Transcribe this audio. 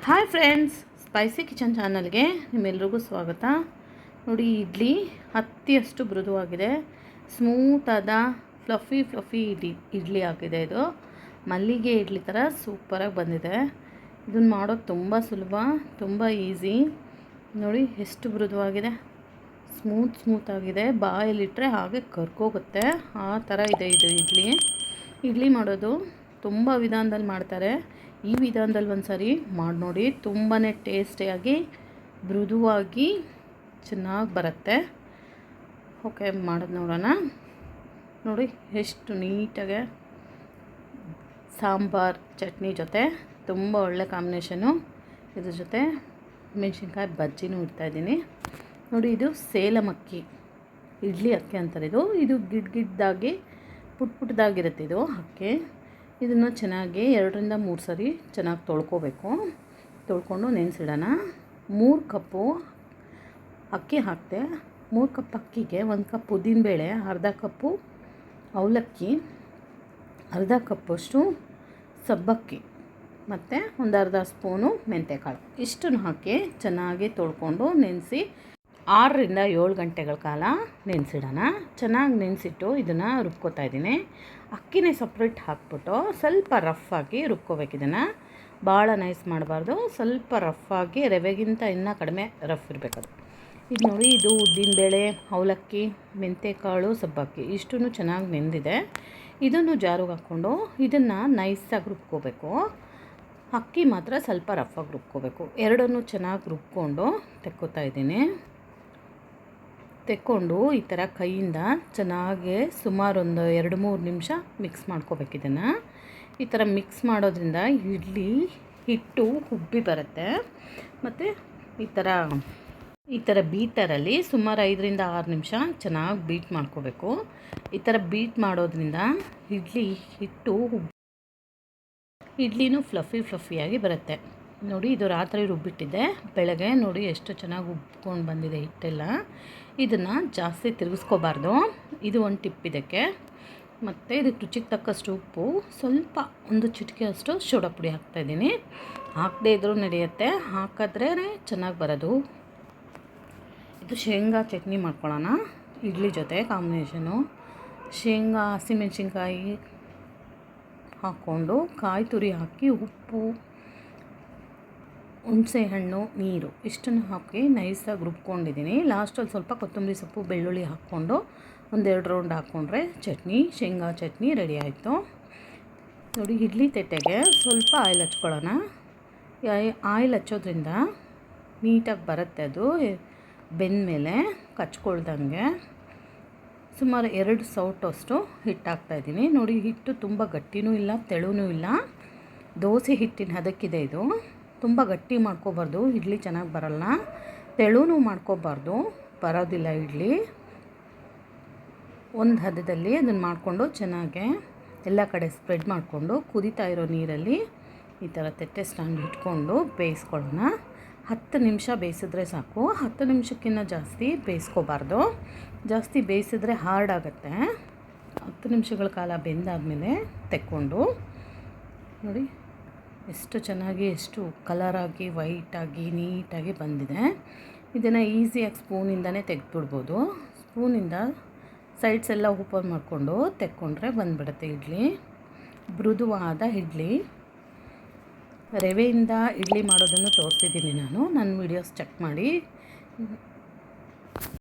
Hi friends, spicy kitchen ಚಾನಲ್ಗೆ ನಿಮ್ಮೆಲ್ರಿಗೂ ಸ್ವಾಗತ. ನೋಡಿ, ಇಡ್ಲಿ ಹತ್ತಿಯಷ್ಟು ಮೃದುವಾಗಿದೆ, ಸ್ಮೂತಾದ ಫ್ಲಫಿ ಇಡ್ಲಿ ಆಗಿದೆ. ಇದು ಮಲ್ಲಿಗೆ ಇಡ್ಲಿ ಥರ ಸೂಪರಾಗಿ ಬಂದಿದೆ. ಇದನ್ನು ಮಾಡೋದು ತುಂಬ ಸುಲಭ, ತುಂಬ ಈಸಿ. ನೋಡಿ ಎಷ್ಟು ಮೃದುವಾಗಿದೆ, ಸ್ಮೂತಾಗಿದೆ. ಬಾಯಲ್ಲಿಟ್ಟರೆ ಹಾಗೆ ಕರ್ಕೋಗುತ್ತೆ, ಆ ಥರ ಇದೆ ಇದು ಇಡ್ಲಿ ಮಾಡೋದು ತುಂಬ ವಿಧಾನದಲ್ಲಿ ಮಾಡ್ತಾರೆ. ಈ ವಿಧಾನದಲ್ಲಿ ಒಂದು ಸಾರಿ ಮಾಡಿ ನೋಡಿ, ತುಂಬಾ ಟೇಸ್ಟಿಯಾಗಿ ಮೃದುವಾಗಿ ಚೆನ್ನಾಗಿ ಬರುತ್ತೆ. ಓಕೆ, ಮಾಡೋದು ನೋಡೋಣ. ನೋಡಿ ಎಷ್ಟು ನೀಟಾಗೆ ಸಾಂಬಾರು ಚಟ್ನಿ ಜೊತೆ ತುಂಬ ಒಳ್ಳೆ ಕಾಂಬಿನೇಷನು. ಇದ್ರ ಜೊತೆ ಮೆಣಸಿನ್ಕಾಯಿ ಬಜ್ಜಿನೂ ಇಡ್ತಾಯಿದ್ದೀನಿ. ನೋಡಿ, ಇದು ಸೇಲಂ ಅಕ್ಕಿ, ಇಡ್ಲಿ ಅಕ್ಕಿ ಅಂತಾರೆ. ಇದು ಗಿಡ್ದಾಗಿ ಪುಟ್ಟದಾಗಿರುತ್ತೆ ಇದು ಅಕ್ಕಿ. ಇದನ್ನು ಚೆನ್ನಾಗಿ 2 ರಿಂದ 3 ಸರಿ ಚೆನ್ನಾಗಿ ತೊಳ್ಕೊಂಡು ನೆನೆಸಿಡೋಣ. 3 ಕಪ್ಪು ಅಕ್ಕಿ ಹಾಕ್ತೆ. 3 ಕಪ್ ಅಕ್ಕಿಗೆ 1 ಕಪ್ ಉದ್ದಿನಬೇಳೆ, ಅರ್ಧ ಕಪ್ಪು ಅವಲಕ್ಕಿ, ಅರ್ಧ ಕಪ್ಪಷ್ಟು ಸಬ್ಬಕ್ಕಿ ಮತ್ತು ಒಂದು ಅರ್ಧ ಸ್ಪೂನು ಮೆಂತ್ಯಕಾಳು, ಇಷ್ಟನ್ನು ಹಾಕಿ ಚೆನ್ನಾಗಿ ತೊಳ್ಕೊಂಡು ನೆನೆಸಿ 6 ರಿಂದ 7 ಗಂಟೆಗಳ ಕಾಲ ನೆನೆಸಿಡೋಣ. ಚೆನ್ನಾಗಿ ನೆನೆಸಿಟ್ಟು ಇದನ್ನು ರುಬ್ಕೋತಾ ಇದ್ದೀನಿ. ಅಕ್ಕಿನೇ ಸಪ್ರೇಟ್ ಹಾಕ್ಬಿಟ್ಟು ಸ್ವಲ್ಪ ರಫಾಗಿ ರುಬ್ಕೋಬೇಕು. ಇದನ್ನು ಭಾಳ ನೈಸ್ ಮಾಡಬಾರ್ದು, ಸ್ವಲ್ಪ ರಫಾಗಿ, ರವೆಗಿಂತ ಇನ್ನೂ ಕಡಿಮೆ ರಫ್ ಇರಬೇಕದು. ಇದು ನೋಡಿ, ಇದು ಉದ್ದಿನಬೇಳೆ, ಅವಲಕ್ಕಿ, ಮೆಂತ್ಯಕಾಳು, ಸಬ್ಬಕ್ಕಿ ಇಷ್ಟೂ ಚೆನ್ನಾಗಿ ನೆಂದಿದೆ. ಇದನ್ನು ಜಾರಿಗೆ ಹಾಕ್ಕೊಂಡು ಇದನ್ನು ನೈಸಾಗಿ ರುಬ್ಕೋಬೇಕು. ಅಕ್ಕಿ ಮಾತ್ರ ಸ್ವಲ್ಪ ರಫಾಗಿ ರುಬ್ಕೋಬೇಕು. ಎರಡನ್ನೂ ಚೆನ್ನಾಗಿ ರುಬ್ಕೊಂಡು ತೆಕ್ಕೋತಾ ಇದ್ದೀನಿ. ತೆಕ್ಕೊಂಡು ಈ ಥರ ಕೈಯಿಂದ ಚೆನ್ನಾಗಿ ಸುಮಾರು ಒಂದು 2-3 ನಿಮಿಷ ಮಿಕ್ಸ್ ಮಾಡ್ಕೋಬೇಕು. ಇದನ್ನು ಈ ಥರ ಮಿಕ್ಸ್ ಮಾಡೋದ್ರಿಂದ ಇಡ್ಲಿ ಹಿಟ್ಟು ಉಬ್ಬಿ ಬರುತ್ತೆ. ಮತ್ತು ಈ ಥರ ಬೀಟರಲ್ಲಿ ಸುಮಾರು 5 ರಿಂದ 6 ನಿಮಿಷ ಚೆನ್ನಾಗಿ ಬೀಟ್ ಮಾಡ್ಕೋಬೇಕು. ಈ ಥರ ಬೀಟ್ ಮಾಡೋದ್ರಿಂದ ಇಡ್ಲಿನೂ ಫ್ಲಫಿಯಾಗಿ ಬರುತ್ತೆ. ನೋಡಿ, ಇದು ರಾತ್ರಿ ರುಬ್ಬಿಟ್ಟಿದ್ದೆ, ಬೆಳಗ್ಗೆ ನೋಡಿ ಎಷ್ಟು ಚೆನ್ನಾಗಿ ಉಬ್ಕೊಂಡು ಬಂದಿದೆ ಹಿಟ್ಟೆಲ್ಲ. ಇದನ್ನು ಜಾಸ್ತಿ ತಿರುಗಿಸ್ಕೋಬಾರ್ದು, ಇದು ಒಂದು ಟಿಪ್ ಇದಕ್ಕೆ. ಮತ್ತು ಇದಕ್ಕೆ ರುಚಿಗೆ ತಕ್ಕಷ್ಟು ಉಪ್ಪು, ಸ್ವಲ್ಪ ಒಂದು ಚಿಟಿಕೆಯಷ್ಟು ಸೋಡಾ ಪುಡಿ ಹಾಕ್ತಾಯಿದ್ದೀನಿ. ಹಾಕದೇ ಇದ್ರೂ ನಡೆಯುತ್ತೆ, ಹಾಕಿದ್ರೇ ಚೆನ್ನಾಗಿ ಬರೋದು. ಇದು ಶೇಂಗಾ ಚಟ್ನಿ ಮಾಡ್ಕೊಳ್ಳೋಣ ಇಡ್ಲಿ ಜೊತೆ ಕಾಂಬಿನೇಷನು. ಶೇಂಗಾ, ಹಸಿಮೆಣ್ಸಿನ್ಕಾಯಿ ಹಾಕ್ಕೊಂಡು ಕಾಯಿ ತುರಿ ಹಾಕಿ, ಉಪ್ಪು, ಹುಣಸೆಹಣ್ಣು, ನೀರು ಇಷ್ಟನ್ನು ಹಾಕಿ ನೈಸಾಗಿ ರುಬ್ಕೊಂಡಿದ್ದೀನಿ. ಲಾಸ್ಟಲ್ಲಿ ಸ್ವಲ್ಪ ಕೊತ್ತಂಬರಿ ಸೊಪ್ಪು, ಬೆಳ್ಳುಳ್ಳಿ ಹಾಕ್ಕೊಂಡು 1-2 ರೌಂಡ್ ಹಾಕ್ಕೊಂಡ್ರೆ ಶೇಂಗಾ ಚಟ್ನಿ ರೆಡಿ ಆಯಿತು. ನೋಡಿ, ಇಡ್ಲಿ ತಟ್ಟೆಗೆ ಸ್ವಲ್ಪ ಆಯಿಲ್ ಹಚ್ಕೊಳ್ಳೋಣ. ಆಯಿಲ್ ಹಚ್ಚೋದ್ರಿಂದ ನೀಟಾಗಿ ಬರುತ್ತೆ, ಅದು ಬೆಂದಮೇಲೆ ಕಚ್ಕೊಳ್ದಂಗೆ. ಸುಮಾರು 2 ಸೌಟಷ್ಟು ಹಿಟ್ಟು ಹಾಕ್ತಾಯಿದ್ದೀನಿ. ನೋಡಿ, ಹಿಟ್ಟು ತುಂಬ ಗಟ್ಟಿನೂ ಇಲ್ಲ, ತೆಳುನೂ ಇಲ್ಲ, ದೋಸೆ ಹಿಟ್ಟಿನ ಹದಕ್ಕಿದೆ. ಇದು ತುಂಬ ಗಟ್ಟಿ ಮಾಡ್ಕೋಬಾರ್ದು, ಇಡ್ಲಿ ಚೆನ್ನಾಗಿ ಬರಲ್ಲ. ತೆಳುನೂ ಮಾಡ್ಕೋಬಾರ್ದು, ಬರೋದಿಲ್ಲ ಇಡ್ಲಿ. ಒಂದು ಹದದಲ್ಲಿ ಅದನ್ನು ಮಾಡಿಕೊಂಡು ಚೆನ್ನಾಗಿ ಎಲ್ಲ ಕಡೆ ಸ್ಪ್ರೆಡ್ ಮಾಡಿಕೊಂಡು ಕುದೀತಾ ಇರೋ ನೀರಲ್ಲಿ ಈ ಥರ ತಟ್ಟೆ ಸ್ಟ್ಯಾಂಡ್ ಇಟ್ಕೊಂಡು ಬೇಯಿಸ್ಕೊಳ್ಳೋಣ. 10 ನಿಮಿಷ ಬೇಯಿಸಿದ್ರೆ ಸಾಕು. 10 ನಿಮಿಷಕ್ಕಿಂತ ಜಾಸ್ತಿ ಬೇಯಿಸ್ಕೋಬಾರ್ದು, ಜಾಸ್ತಿ ಬೇಯಿಸಿದ್ರೆ ಹಾರ್ಡ್ ಆಗುತ್ತೆ. 10 ನಿಮಿಷಗಳ ಕಾಲ ಬೆಂದಾದಮೇಲೆ ತೆಕ್ಕೊಂಡು ನೋಡಿ ಎಷ್ಟು ಚೆನ್ನಾಗಿ, ಎಷ್ಟು ಕಲರಾಗಿ, ವೈಟಾಗಿ, ನೀಟಾಗಿ ಬಂದಿದೆ. ಇದನ್ನು ಈಸಿಯಾಗಿ ಸ್ಪೂನಿಂದನೇ ತೆಗೆದುಬಿಡ್ಬೋದು. ಸ್ಪೂನಿಂದ ಸೈಡ್ಸ್ ಎಲ್ಲ ಓಪನ್ ಮಾಡಿಕೊಂಡು ತೆಕ್ಕೊಂಡ್ರೆ ಬಂದುಬಿಡುತ್ತೆ ಇಡ್ಲಿ. ಮೃದುವಾದ ಇಡ್ಲಿ. ರವೆಯಿಂದ ಇಡ್ಲಿ ಮಾಡೋದನ್ನು ತೋರಿಸಿದ್ದೀನಿ ನಾನು, ನನ್ನ ವೀಡಿಯೋಸ್ ಚೆಕ್ ಮಾಡಿ.